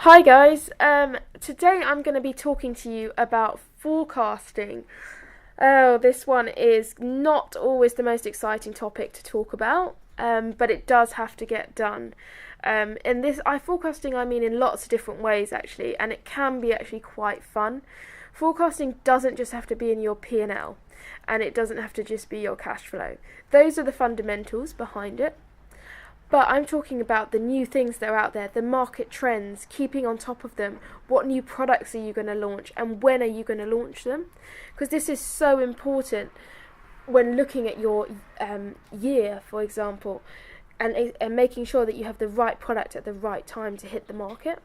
Hi guys, today I'm going to be talking to you about forecasting. Oh, this one is not always the most exciting topic to talk about, but it does have to get done. In this, forecasting I mean in lots of different ways actually, and it can be actually quite fun. Forecasting doesn't just have to be in your P&L, and it doesn't have to just be your cash flow. Those are the fundamentals behind it. But I'm talking about the new things that are out there, the market trends, keeping on top of them. What new products are you going to launch and when are you going to launch them? Because this is so important when looking at your year, for example, and making sure that you have the right product at the right time to hit the market.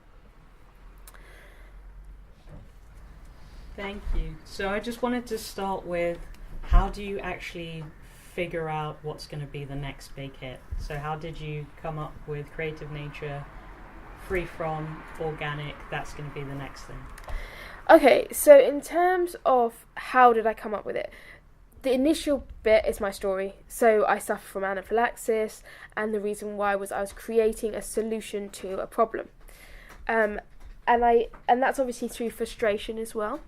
Thank you. So I just wanted to start with, how do you actually figure out what's going to be the next big hit? So how did you come up with creative nature, free from, organic, that's going to be the next thing? Okay, so in terms of how did I come up with it, the initial bit is my story. So I suffer from anaphylaxis, and the reason why was I was creating a solution to a problem. And that's obviously through frustration as well,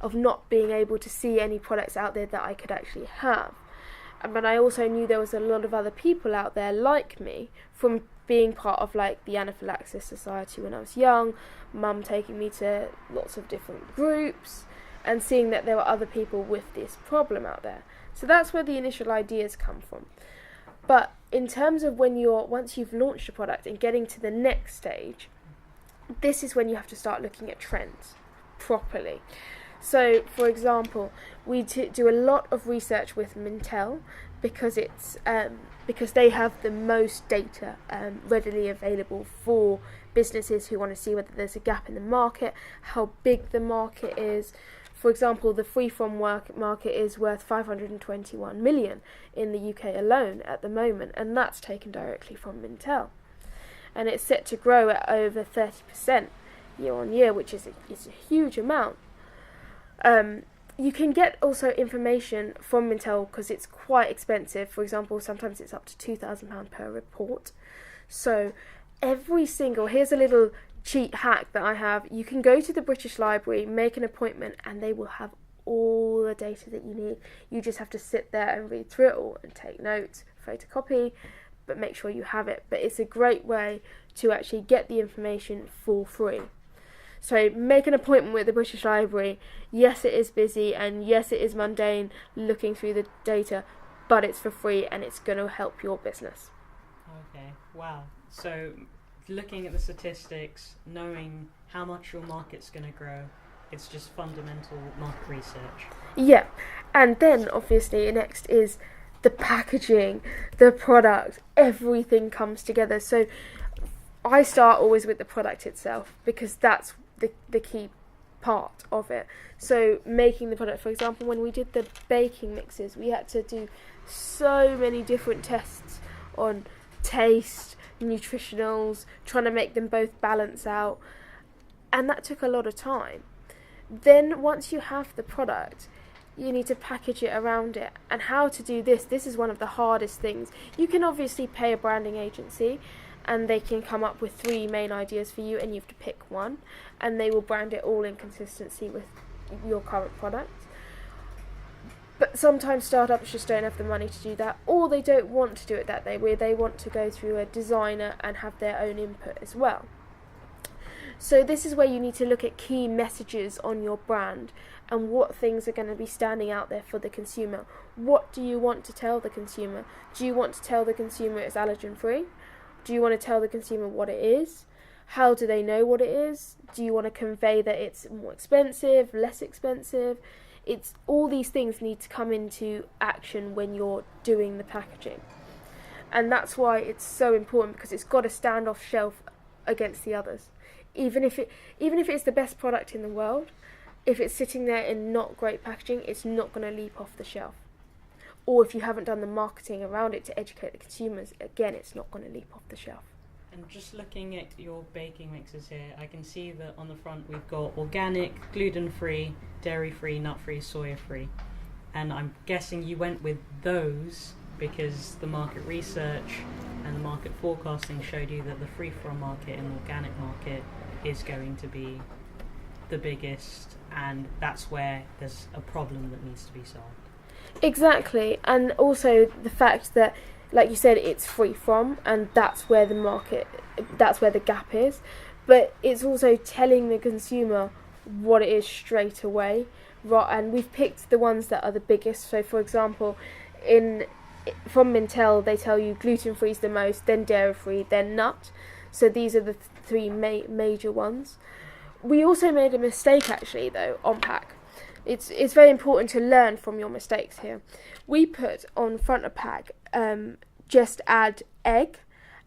of not being able to see any products out there that I could actually have. But I also knew there was a lot of other people out there like me, from being part of like the Anaphylaxis Society when I was young, mum taking me to lots of different groups, and seeing that there were other people with this problem out there. So that's where the initial ideas come from. But in terms of once you've launched a product and getting to the next stage, this is when you have to start looking at trends properly. So, for example, we do a lot of research with Mintel because they have the most data readily available for businesses who want to see whether there's a gap in the market, how big the market is. For example, the free-from work market is worth 521 million in the UK alone at the moment, and that's taken directly from Mintel. And it's set to grow at over 30% year on year, which is a huge amount. You can get also information from Mintel because it's quite expensive. For example, sometimes it's up to £2,000 per report. So here's a little cheat hack that I have. You can go to the British Library, make an appointment, and they will have all the data that you need. You just have to sit there and read through it all and take notes, photocopy, but make sure you have it. But it's a great way to actually get the information for free. So make an appointment with the British Library. Yes, it is busy, and yes, it is mundane looking through the data, but it's for free and it's going to help your business. Okay, wow. So looking at the statistics, knowing how much your market's going to grow, it's just fundamental market research. Yeah, and then obviously next is the packaging, the product, everything comes together. So I start always with the product itself because that's the key part of it. So making the product, for example, when we did the baking mixes, we had to do so many different tests on taste, nutritionals, trying to make them both balance out, and that took a lot of time. Then once you have the product, you need to package it around it. And how to do this is one of the hardest things. You can obviously pay a branding agency and they can come up with 3 main ideas for you, and you have to pick one, and they will brand it all in consistency with your current product. But sometimes startups just don't have the money to do that, or they don't want to do it that way. They want to go through a designer and have their own input as well. So this is where you need to look at key messages on your brand and what things are going to be standing out there for the consumer. What do you want to tell the consumer? Do you want to tell the consumer it's allergen free? Do you want to tell the consumer what it is? How do they know what it is? Do you want to convey that it's more expensive, less expensive? It's all these things need to come into action when you're doing the packaging. And that's why it's so important, because it's got to stand off shelf against the others. Even if it's the best product in the world, if it's sitting there in not great packaging, it's not going to leap off the shelf. Or if you haven't done the marketing around it to educate the consumers, again, it's not going to leap off the shelf. And just looking at your baking mixes here, I can see that on the front we've got organic, gluten-free, dairy-free, nut-free, soya-free. And I'm guessing you went with those because the market research and the market forecasting showed you that the free-from market and organic market is going to be the biggest, and that's where there's a problem that needs to be solved. Exactly, and also the fact that, like you said, it's free from, and that's where the gap is. But it's also telling the consumer what it is straight away, and we've picked the ones that are the biggest. So, for example, from Mintel, they tell you gluten-free is the most, then dairy-free, then nut. So these are the three major ones. We also made a mistake, actually, though, on pack. It's very important to learn from your mistakes here. We put on front of pack, just add egg,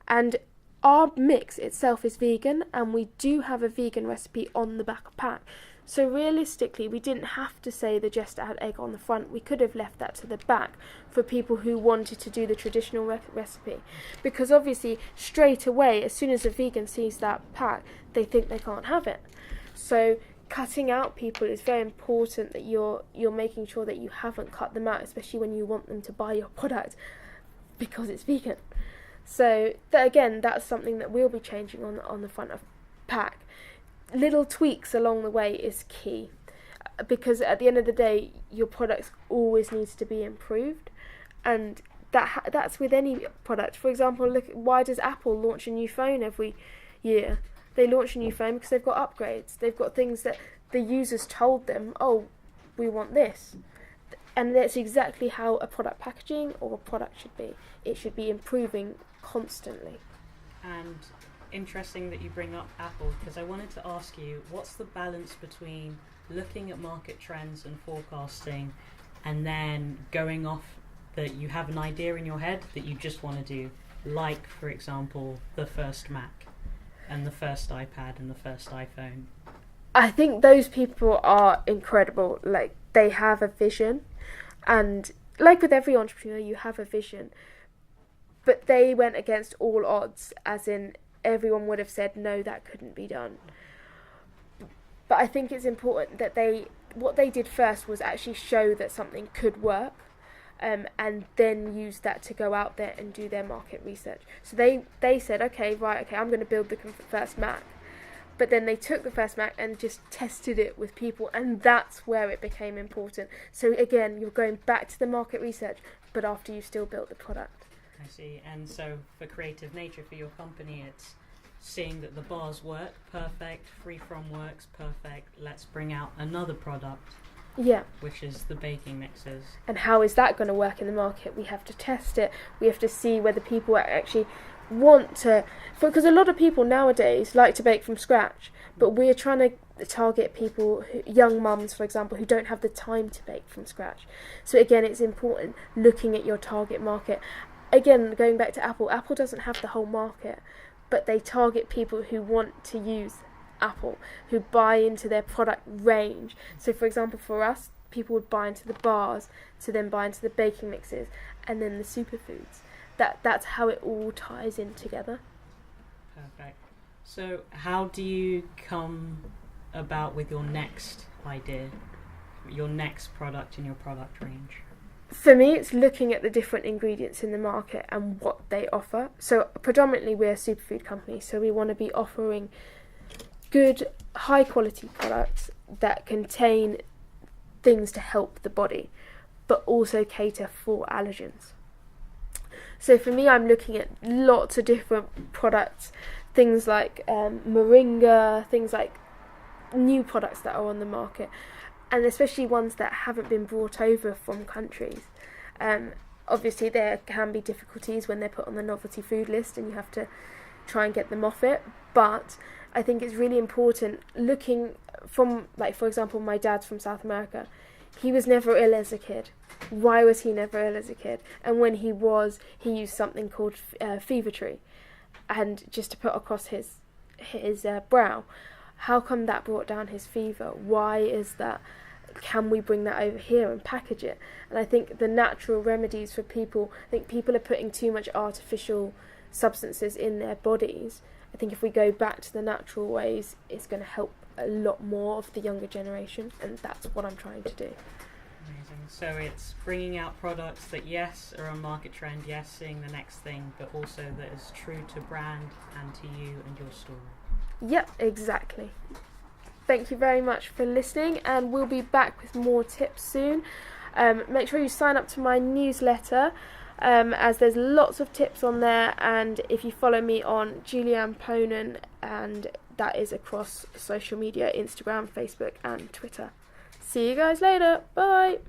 and our mix itself is vegan, and we do have a vegan recipe on the back of pack. So realistically, we didn't have to say the just add egg on the front. We could have left that to the back for people who wanted to do the traditional recipe. Because obviously, straight away, as soon as a vegan sees that pack, they think they can't have it. So cutting out people is very important, that you're making sure that you haven't cut them out, especially when you want them to buy your product because it's vegan. So again, that's something that we'll be changing on the front of pack. Little tweaks along the way is key, because at the end of the day, your products always needs to be improved, and that's with any product. For example, look, why does Apple launch a new phone every year? They launch a new phone because they've got upgrades. They've got things that the users told them, oh, we want this. And that's exactly how a product packaging or a product should be. It should be improving constantly. And interesting that you bring up Apple, because I wanted to ask you, what's the balance between looking at market trends and forecasting and then going off that you have an idea in your head that you just want to do, like, for example, the first Mac and the first iPad and the first iPhone? I think those people are incredible. Like, they have a vision, and like with every entrepreneur, you have a vision, but they went against all odds, as in everyone would have said no, that couldn't be done. But I think it's important that what they did first was actually show that something could work, and then use that to go out there and do their market research. So they said, okay, I'm going to build the first Mac. But then they took the first Mac and just tested it with people, and that's where it became important. So again, you're going back to the market research, but after you still built the product. I see. And so for Creative Nature, for your company, it's seeing that the bars work, perfect, free from works, perfect, let's bring out another product. Yeah. Which is the baking mixes. And how is that going to work in the market? We have to test it. We have to see whether people actually want to, because a lot of people nowadays like to bake from scratch, but we're trying to target people, young mums, for example, who don't have the time to bake from scratch. So again, it's important looking at your target market. Again, going back to Apple doesn't have the whole market, but they target people who want to use Apple, who buy into their product range. So for example, for us, people would buy into the bars, to then buy into the baking mixes, and then the superfoods. That's how it all ties in together. Perfect. So how do you come about with your next idea, your next product in your product range? For me, it's looking at the different ingredients in the market and what they offer. So predominantly we're a superfood company, so we want to be offering good, high quality products that contain things to help the body, but also cater for allergens. So for me, I'm looking at lots of different products, things like moringa, things like new products that are on the market, and especially ones that haven't been brought over from countries. Obviously, there can be difficulties when they're put on the novelty food list and you have to try and get them off it, but I think it's really important looking from, like, for example, my dad's from South America. He was never ill as a kid. Why was he never ill as a kid? And when he was, he used something called fever tree, and just to put across his brow. How come that brought down his fever? Why is that? Can we bring that over here and package it? And I think the natural remedies for people, I think people are putting too much artificial substances in their bodies. I think if we go back to the natural ways, it's going to help a lot more of the younger generation, and that's what I'm trying to do. Amazing. So it's bringing out products that, yes, are on market trend, yes, seeing the next thing, but also that is true to brand and to you and your story. Yep, exactly. Thank you very much for listening, and we'll be back with more tips soon. Make sure you sign up to my newsletter, as there's lots of tips on there, and if you follow me on Julianne Ponan, and that is across social media, Instagram, Facebook and Twitter. See you guys later. Bye.